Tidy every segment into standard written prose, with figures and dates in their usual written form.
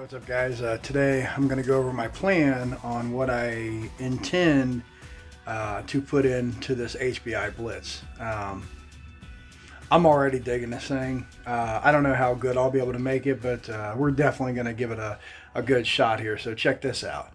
What's up, guys? Today I'm going to go over my plan on what I intend to put into this HPI Blitz. I'm already digging this thing. I don't know how good I'll be able to make it, but we're definitely going to give it a good shot here. So check this out.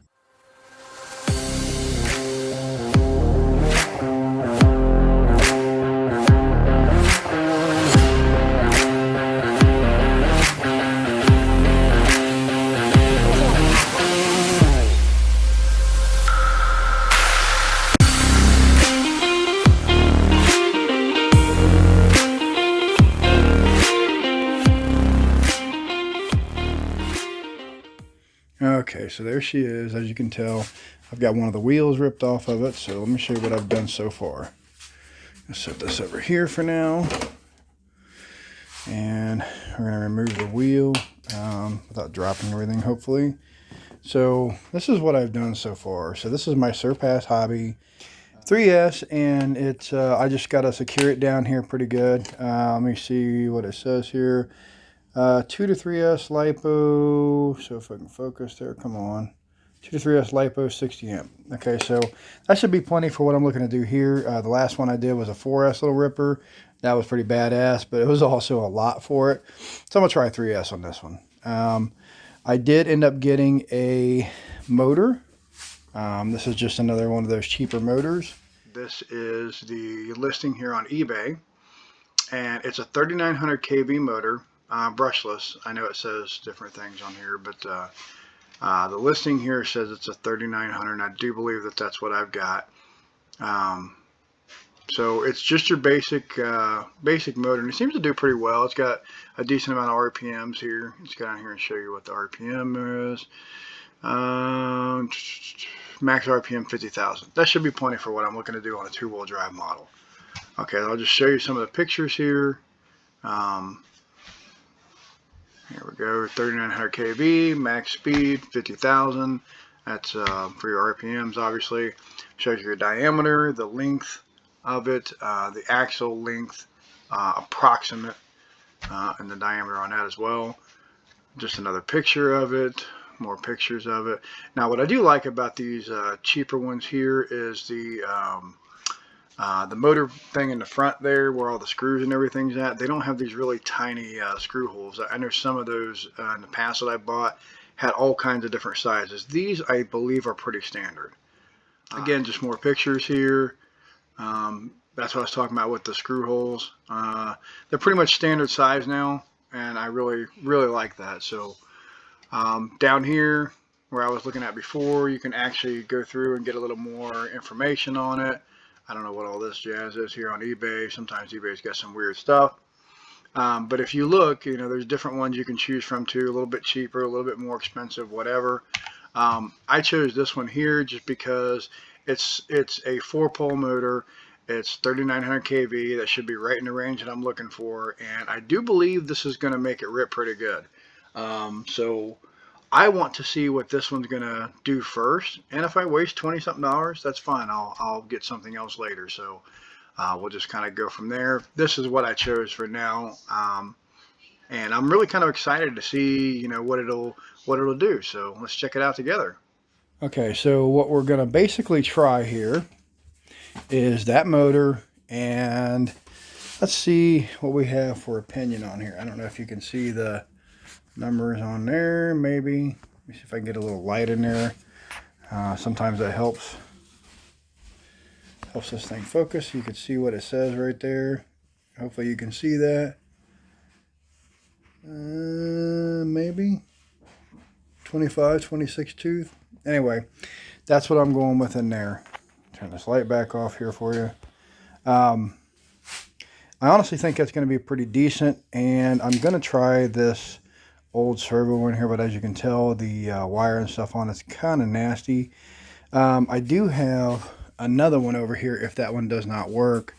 Okay, so there she is. As you can tell, I've got one of the wheels ripped off of it. So let me show you what I've done so far. I'll set this over here for now. And we're going to remove the wheel without dropping everything, hopefully. So this is what I've done so far. So this is my Surpass Hobby 3S, and it's I just got to secure it down here pretty good. Let me see what it says here. 2 to 3S LiPo, so if I can focus there, come on. 2 to 3S LiPo, 60 amp. Okay, so that should be plenty for what I'm looking to do here. The last one I did was a 4S little ripper. That was pretty badass, but it was also a lot for it. So I'm going to try 3S on this one. I did end up getting a motor. This is just another one of those cheaper motors. This is the listing here on eBay, and it's a 3900 kV motor. Brushless. I know it says different things on here, but the listing here says it's a 3900, and I do believe that that's what I've got. So it's just your basic motor, and it seems to do pretty well. It's got a decent amount of RPMs here. Let's go down here and show you what the RPM is. Max RPM 50,000. That should be plenty for what I'm looking to do on a two-wheel drive model. Okay, I'll just show you some of the pictures here. Here we go, 3900 kV, max speed, 50,000. That's for your RPMs, obviously. Shows you your diameter, the length of it, the axle length, approximate, and the diameter on that as well. Just another picture of it, more pictures of it. Now, what I do like about these cheaper ones here is the motor thing in the front there where all the screws and everything's at. They don't have these really tiny screw holes. I know some of those in the past that I bought had all kinds of different sizes. These, I believe, are pretty standard. Again, just more pictures here. That's what I was talking about with the screw holes. They're pretty much standard size now, and I really like that. So down here where I was looking at before, you can actually go through and get a little more information on it. I don't know what all this jazz is here on eBay. Sometimes eBay's got some weird stuff. But if you look, you know, there's different ones you can choose from too. A little bit cheaper, a little bit more expensive, whatever. I chose this one here just because it's a 4-pole motor. It's 3900 kV. That should be right in the range that I'm looking for. And I do believe this is going to make it rip pretty good. So I want to see what this one's going to do first, and if I waste $20-something, that's fine. I'll get something else later. So we'll just kind of go from there. This is what I chose for now, and I'm really kind of excited to see, you know, what it'll do. So let's check it out together. Okay, so what we're going to basically try here is that motor, and let's see what we have for opinion on here. I don't know if you can see the numbers on there, maybe. Let me see if I can get a little light in there. Sometimes that helps this thing focus. You can see what it says right there. Hopefully you can see that. Maybe 25, 26 tooth. Anyway, that's what I'm going with in there. Turn this light back off here for you. I honestly think that's going to be pretty decent, and I'm going to try this old servo in here, but as you can tell, the wire and stuff on it's kind of nasty. I do have another one over here if that one does not work.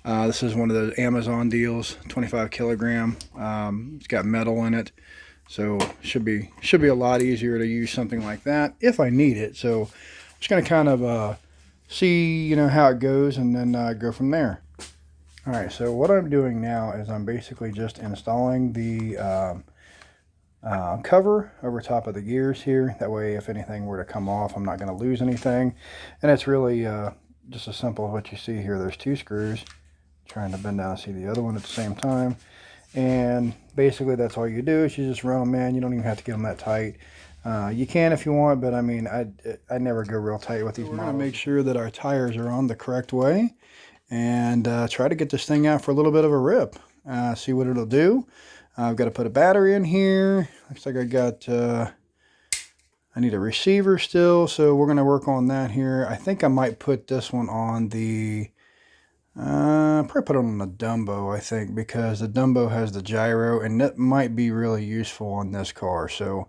This is one of those Amazon deals, 25 kilogram. It's got metal in it, so should be a lot easier to use something like that if I need it. So I'm just going to kind of see, you know, how it goes, and then go from there. All right, so what I'm doing now is I'm basically just installing the cover over top of the gears here. That way if anything were to come off, I'm not going to lose anything. And it's really just as simple as what you see here. There's 2 screws. Trying to bend down and see the other one at the same time. And basically that's all you do is you just run them in. You don't even have to get them that tight. You can if you want, but I mean, I never go real tight with these models. We're going to make sure that our tires are on the correct way and try to get this thing out for a little bit of a rip. See what it'll do. I've got to put a battery in here. Looks like I need a receiver still, so we're going to work on that here. I think I might put this one on the, probably put it on the Dumbo, I think, because the Dumbo has the gyro, and that might be really useful on this car. So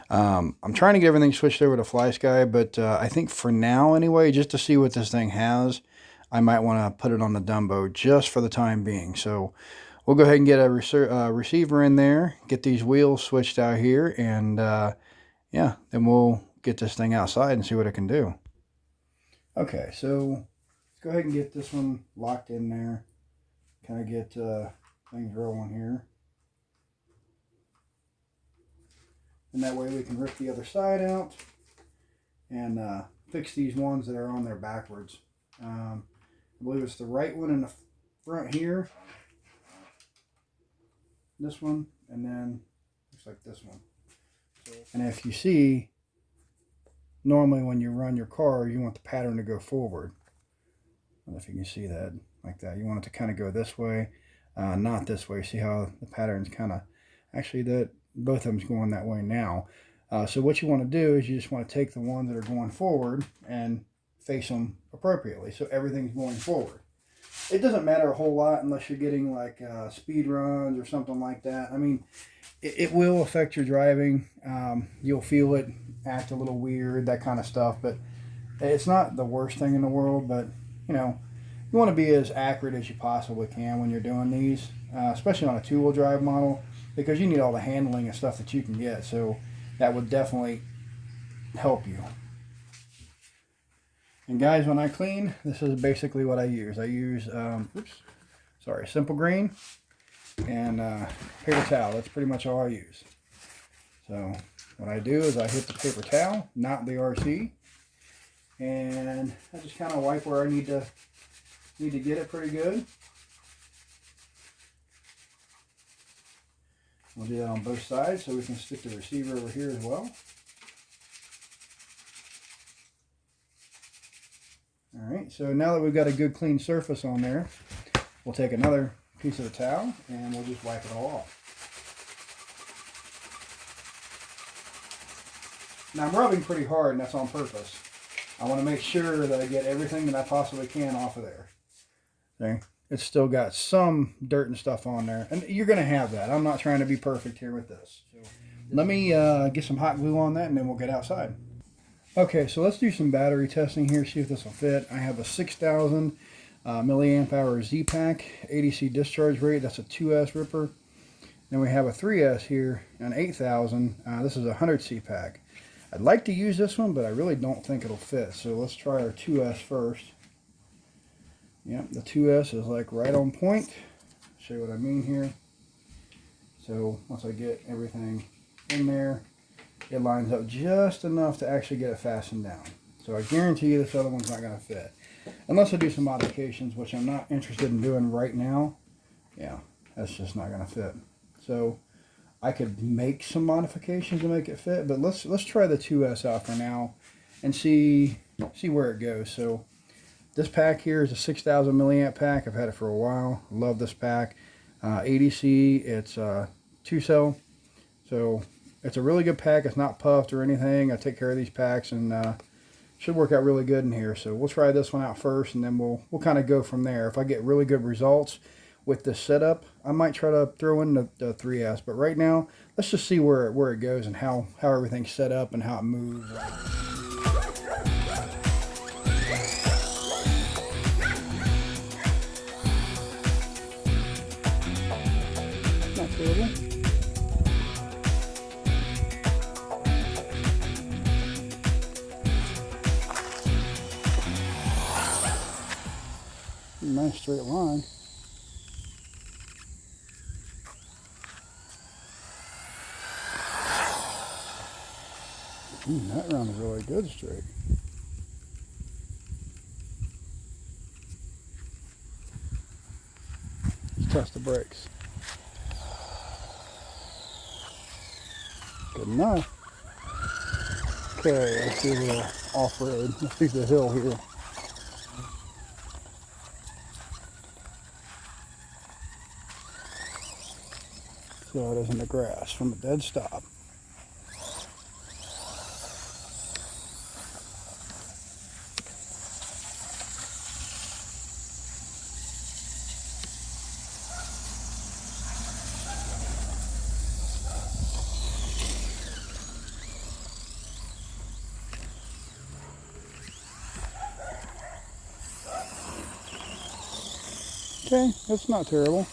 I'm trying to get everything switched over to FlySky, but I think for now anyway, just to see what this thing has, I might want to put it on the Dumbo just for the time being. So we'll go ahead and get a receiver in there, get these wheels switched out here, and yeah, then we'll get this thing outside and see what it can do. Okay, so let's go ahead and get this one locked in there. Kind of get things rolling here. And that way we can rip the other side out and fix these ones that are on there backwards. I believe it's the right one in the front here. This one, and then looks like this one. And if you see, normally when you run your car, you want the pattern to go forward. I don't know if you can see that like that. You want it to kind of go this way, not this way. See how the pattern's kind of, actually that both of them's going that way now. So what you want to do is you just want to take the ones that are going forward and face them appropriately. So everything's going forward. It doesn't matter a whole lot unless you're getting like speed runs or something like that. I mean, it will affect your driving. You'll feel it act a little weird, that kind of stuff. But it's not the worst thing in the world. But, you know, you want to be as accurate as you possibly can when you're doing these, especially on a 2-wheel drive model, because you need all the handling and stuff that you can get. So that would definitely help you. And guys, when I clean, this is basically what I use. I use, Simple Green and paper towel. That's pretty much all I use. So what I do is I hit the paper towel, not the RC, and I just kind of wipe where I need to get it pretty good. We'll do that on both sides so we can stick the receiver over here as well. Alright, so now that we've got a good clean surface on there, we'll take another piece of the towel and we'll just wipe it all off. Now I'm rubbing pretty hard, and that's on purpose. I want to make sure that I get everything that I possibly can off of there. Okay, it's still got some dirt and stuff on there, and you're going to have that. I'm not trying to be perfect here with this. So let me get some hot glue on that, and then we'll get outside. Okay, so let's do some battery testing here, see if this will fit. I have a 6,000 milliamp hour Z-Pack, 80C discharge rate. That's a 2S ripper. Then we have a 3S here, an 8,000. This is a 100C pack. I'd like to use this one, but I really don't think it'll fit. So let's try our 2S first. Yep, the 2S is like right on point. Show you what I mean here. So once I get everything in there, it lines up just enough to actually get it fastened down. So I guarantee you this other one's not going to fit. Unless I do some modifications, which I'm not interested in doing right now. Yeah, that's just not going to fit. So I could make some modifications to make it fit, but let's try the 2S out for now and see where it goes. So this pack here is a 6,000 milliamp pack. I've had it for a while. Love this pack. 80C, it's 2-cell. So it's a really good pack. It's not puffed or anything. I take care of these packs, and should work out really good in here. So we'll try this one out first, and then we'll kind of go from there. If I get really good results with this setup, I might try to throw in the 3S. But right now, let's just see where it goes and how everything's set up and how it moves. Not terrible. Nice straight line. That runs really good straight. Let's test the brakes. Good enough. Okay, let's do a little off-road. Let's do the hill here. So it is in the grass from a dead stop. Okay, that's not terrible.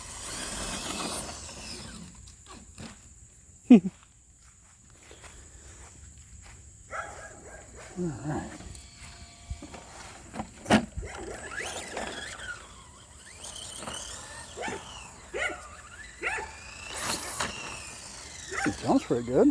Alright. It sounds pretty good.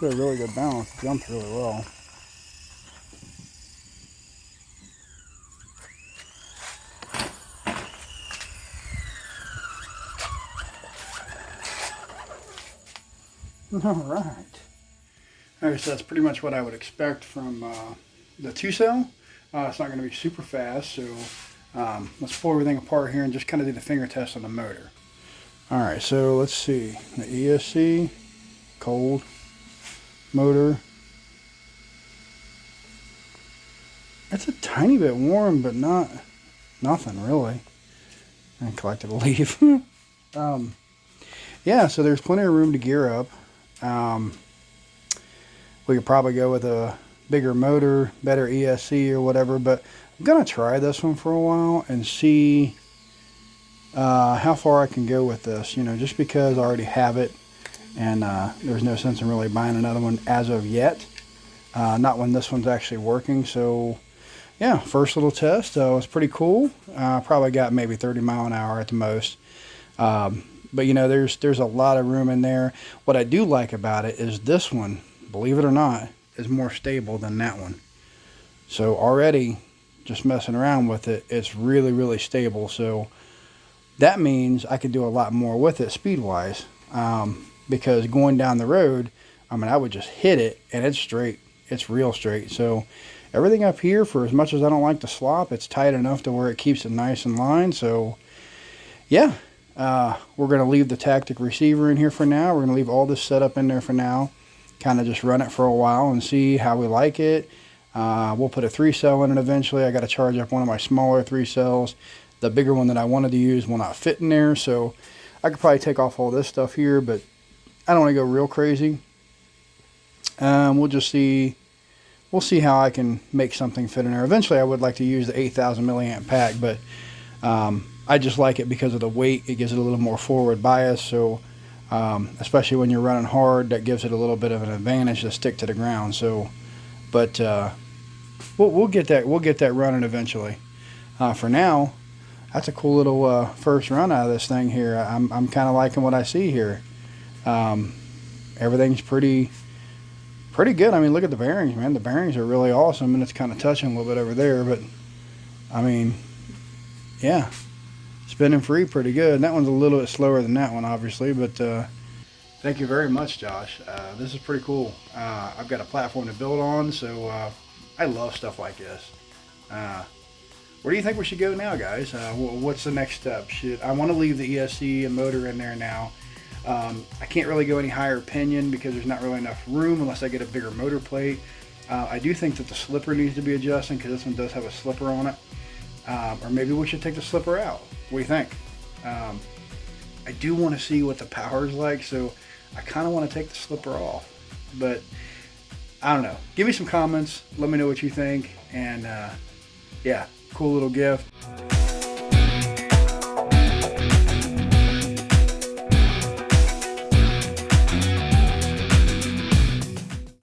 Got a really good balance. Jumps really well. Alright. Alright, so that's pretty much what I would expect from the 2-cell. It's not going to be super fast, so let's pull everything apart here and just kind of do the finger test on the motor. Alright, so let's see. The ESC, cold, motor. It's a tiny bit warm, but nothing really. And collected a leaf. Yeah, so there's plenty of room to gear up. We could probably go with a bigger motor, better ESC or whatever, but I'm going to try this one for a while and see how far I can go with this, you know, just because I already have it and there's no sense in really buying another one as of yet, not when this one's actually working. So yeah, first little test was pretty cool. Probably got maybe 30 mile an hour at the most. But you know, there's a lot of room in there. What I do like about it is this one, believe it or not, is more stable than that one. So already, just messing around with it, it's really, really stable. So that means I could do a lot more with it speed-wise. Because going down the road, I mean, I would just hit it and it's straight. It's real straight. So everything up here, for as much as I don't like to slop, it's tight enough to where it keeps it nice in line. So yeah, we're going to leave the tactic receiver in here for now. We're going to leave all this setup in there for now. Kind of just run it for a while and see how we like it. We'll put a 3-cell in it eventually. I got to charge up one of my smaller 3-cells. The bigger one that I wanted to use will not fit in there. So I could probably take off all this stuff here, but I don't want to go real crazy. We'll just see. We'll see how I can make something fit in there. Eventually, I would like to use the 8,000 milliamp pack, but I just like it because of the weight. It gives it a little more forward bias. So, especially when you're running hard, that gives it a little bit of an advantage to stick to the ground. So, but we'll get that. We'll get that running eventually. For now, that's a cool little first run out of this thing here. I'm kind of liking what I see here. Everything's pretty good. I mean, look at the bearings, man. The bearings are really awesome, and it's kind of touching a little bit over there, but I mean, yeah, spinning free pretty good. And that one's a little bit slower than that one, obviously, but thank you very much, Josh. This is pretty cool. I've got a platform to build on, so I love stuff like this. Where do you think we should go now, guys? What's the next step? I want to leave the ESC and motor in there now. I can't really go any higher pinion because there's not really enough room unless I get a bigger motor plate. I do think that the slipper needs to be adjusted because this one does have a slipper on it. Or maybe we should take the slipper out. What do you think? I do want to see what the power is like, so I kind of want to take the slipper off. But I don't know. Give me some comments. Let me know what you think. And yeah, cool little gift.